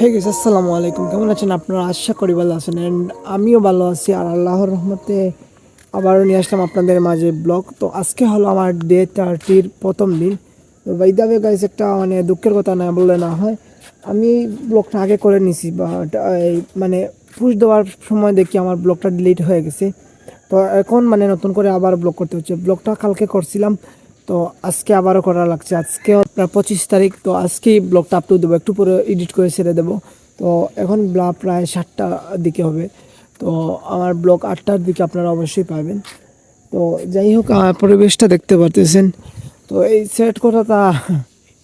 হে guess আসসালামু আলাইকুম, কেমন আছেন আপনারা? আশা করি ভালো আছেন। অ্যান্ড আমিও ভালো আছি। আর আল্লাহর রহমতে আবারও নিয়ে আসলাম আপনাদের মাঝে ব্লগ। তো আজকে হলো আমার ডে 30 প্রথম দিন। তো বাইদাবে গাইস, একটা মানে দুঃখের কথা না বললে না হয়, আমি ব্লগটা আগে করে নিছি, বাট এই মানে পুশ দেওয়ার সময় দেখি আমার ব্লগটা ডিলিট হয়ে গেছে। তো এখন মানে নতুন করে আবার ব্লগ করতে হচ্ছে। ব্লগটা কালকে করছিলাম, তো আজকে আবারও করা লাগছে। আজকে আপনার 25 তারিখ, তো আজকেই ব্লগটা আপলোড দেবো, একটু পরে এডিট করে ছেড়ে দেবো। তো এখন প্রায় 7টার দিকে হবে। তো আমার ব্লগ 8টার দিকে আপনারা অবশ্যই পাবেন। তো যাই হোক, পরিবেশটা দেখতে পারতেছেন। তো এই সেট করাটা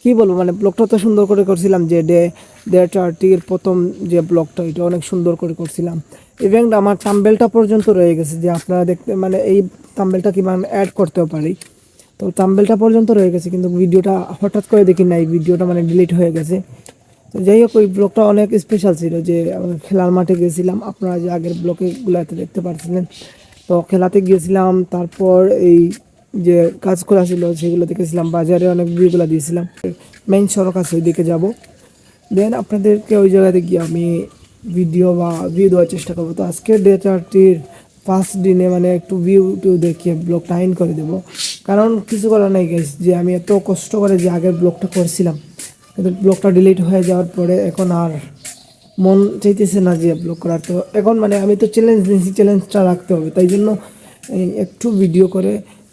কি বলবো, মানে ব্লগটা তো সুন্দর করে করছিলাম, যে ডে 30 প্রথম যে ব্লগটা, এটা অনেক সুন্দর করে করছিলাম। ইভেন আমার থাম্বনেলটা পর্যন্ত রয়ে গেছে, যে আপনারা দেখতে মানে এই থাম্বনেলটা কিভাবে অ্যাড করতেও পারি। তো থাম্বনেলটা পর্যন্ত রয়ে গেছে, কিন্তু ভিডিওটা হঠাৎ করে দেখি না, এই ভিডিওটা মানে ডিলিট হয়ে গেছে। তো যাই হোক, ওই ব্লগটা অনেক স্পেশাল ছিল, যে আমরা খেলার মাঠে গিয়েছিলাম, আপনারা যে আগের ব্লগগুলোতে দেখতে পাচ্ছিলেন। তো খেলাতে গিয়েছিলাম, তারপর এই যে কাজগুলো ছিল সেগুলো দেখেছিলাম, বাজারে অনেক ভিউগুলো দিয়েছিলাম। মেইন সড়ক আছে, ওইদিকে যাব, দেন আপনাদেরকে ওই জায়গাতে গিয়ে আমি ভিডিও বা ভিউ দেওয়ার চেষ্টা করবো। তো আজকে ডে 30 ফার্স্ট দিনে মানে একটু ভিউ টিউ দেখিয়ে ব্লগটা আইন করে দেবো, কারণ কিছু করার নাই গাইস, যে আমি এত কষ্ট করে যে আগের ব্লগটা করছিলাম, কিন্তু ব্লগটা ডিলিট হয়ে যাওয়ার পরে এখন আর মন চাইতেছে না যে ব্লগ করার। তো এখন মানে আমি তো চ্যালেঞ্জ নিয়েছি, চ্যালেঞ্জটা রাখতে হবে, তাই জন্য একটু ভিডিও করে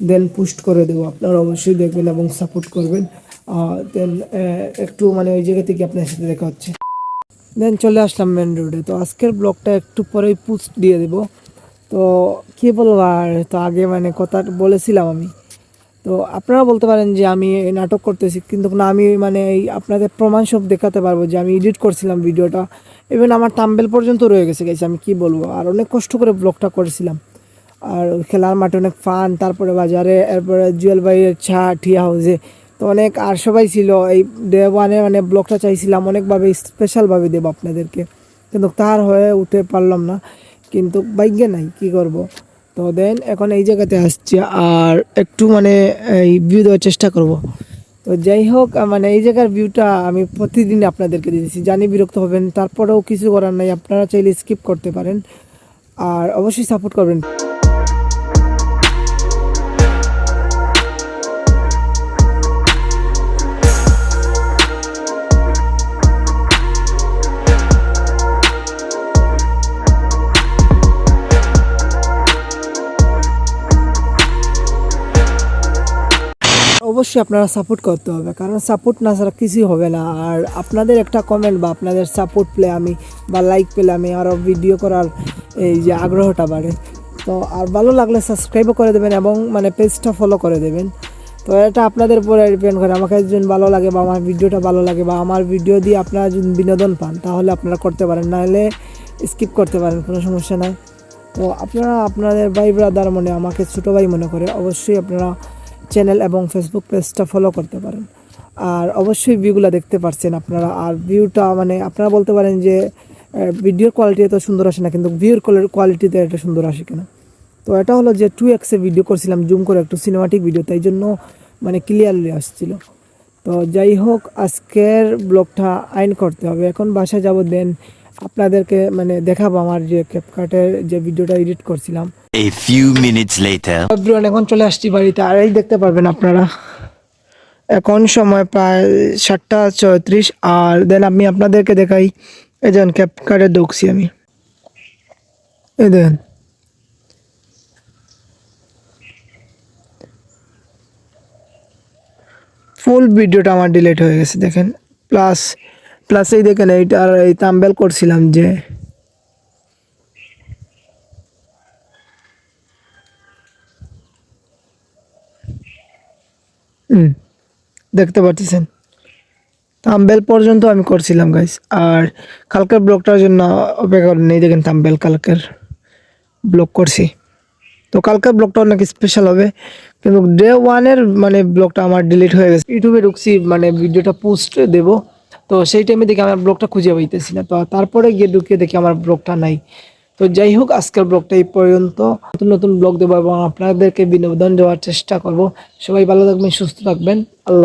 দেন পোস্ট করে দেবো। আপনারা অবশ্যই দেখবেন এবং সাপোর্ট করবেন। দেন একটু মানে ওই জায়গা থেকে আপনার সাথে দেখা হচ্ছে। দেন চলে আসলাম মেন রোডে। তো আজকের ব্লগটা একটু পরেই পোস্ট দিয়ে দেবো। তো কী বলবো, আর তো আগে মানে কথা বলেছিলাম আমি। তো আপনারা বলতে পারেন যে আমি এই নাটক করতেছি, কিন্তু না, আমি মানে এই আপনাদের প্রমাণ সব দেখাতে পারবো যে আমি এডিট করছিলাম ভিডিওটা। ইভেন আমার থাম্বনেল পর্যন্ত রয়ে গেছে গেছে, আমি কি বলবো, আর অনেক কষ্ট করে ব্লগটা করেছিলাম। আর খেলার মাঠে অনেক ফান, তারপরে বাজারে, এরপরে জুয়েল ভাইয়ের টিয়া হাউসে, তো অনেক আর সবাই ছিল। এই ডে 1 মানে ব্লগটা চাইছিলাম অনেকভাবে স্পেশালভাবে দেবো আপনাদেরকে, কিন্তু তার হয়ে উঠে পারলাম না, কিন্তু ভাগ্যে নাই, কি করব। তো দেন এখন এই জায়গাতে আসছি, আর একটু মানে এই ভিউ দেওয়ার চেষ্টা করব। তো যাই হোক, মানে এই জায়গার ভিউটা আমি প্রতিদিন আপনাদেরকে দিয়েছি, জানি বিরক্ত হবেন, তারপরেও কিছু করার নাই, আপনারা চাইলে স্কিপ করতে পারেন। আর অবশ্যই সাপোর্ট করবেন। অবশ্যই আপনারা সাপোর্ট করতে হবে, কারণ সাপোর্ট না ছাড়া কিছুই হবে না। আর আপনাদের একটা কমেন্ট বা আপনাদের সাপোর্ট পেলে আমি বা লাইক পেলে আমি আরও ভিডিও করার এই যে আগ্রহটা বাড়ে। তো আর ভালো লাগলে সাবস্ক্রাইবও করে দেবেন এবং মানে পেজটা ফলো করে দেবেন। তো এটা আপনাদের উপরে ডিপেন্ড করে, আমাকে যদি ভালো লাগে বা আমার ভিডিওটা ভালো লাগে বা আমার ভিডিও দিয়ে আপনারা যদি বিনোদন পান, তাহলে আপনারা করতে পারেন, নাহলে স্কিপ করতে পারেন, কোনো সমস্যা নাই। তো আপনারা আপনাদের ভাই ব্রাদার মনে, আমাকে ছোটো ভাই মনে করে অবশ্যই আপনারা চ্যানেল এবং ফেসবুক পেজটা ফলো করতে পারেন। আর অবশ্যই ভিউগুলো দেখতে পাচ্ছেন আপনারা। আর ভিউটা মানে আপনারা বলতে পারেন যে ভিডিওর কোয়ালিটি এত সুন্দর আসে না, কিন্তু ভিউর কোয়ালিটিতে এটা সুন্দর আসে কেন। তো এটা হলো যে 2x ভিডিও করছিলাম, জুম করে একটু সিনেমাটিক ভিডিও, তাই জন্য মানে ক্লিয়ারলি আসছিল। তো যাই হোক, আজকের ব্লগটা আইন করতে হবে, এখন বাসায় যাব, দেন আপনাদেরকে মানে দেখাবো আমার যে ক্যাপকাটের যে ভিডিওটা এডিট করছিলাম। A few minutes later. Everyone, এখন চলে আসছি বাড়িতে, আর এই দেখতে পারবেন আপনারা এখন সময় প্রায় 7টা 34। আর দেন আমি আপনাদেরকে দেখাই, এই যেন ক্যাপকাটে ঢুকছি আমি, এই দেখেন ফুল ভিডিওটা আমার ডিলিট হয়ে গেছে দেখেন। প্লাস প্লাস এই দেখেন, এইটার এই থাম্বনেল করছিলাম যে দেখতে পাচ্ছেন, থাম্বনেল পর্যন্ত আমি করছিলাম গাইস। আর কালকের ব্লগটার জন্য অপেক্ষা করেন, এই দেখেন থাম্বনেল কালকের ব্লগ করছি। তো কালকের ব্লগটা অনেক স্পেশাল হবে, কিন্তু ডে 1 মানে ব্লগটা আমার ডিলিট হয়ে গেছে। ইউটিউবে ঢুকছি মানে ভিডিওটা পোস্ট দেব, তো সেই টাইমে দেখি আমার ব্লগটা খুঁজে পাইতেছি না। তো তারপরে গিয়ে ঢুকিয়ে দেখি আমার ব্লগটা নাই। তো যাই হোক, আজকের ব্লগটা এই পর্যন্ত। নতুন নতুন ব্লগ দেবো এবং আপনাদেরকে বিনোদন দেওয়ার চেষ্টা করব। সবাই ভালো থাকবেন, সুস্থ থাকবেন। আল্লাহ।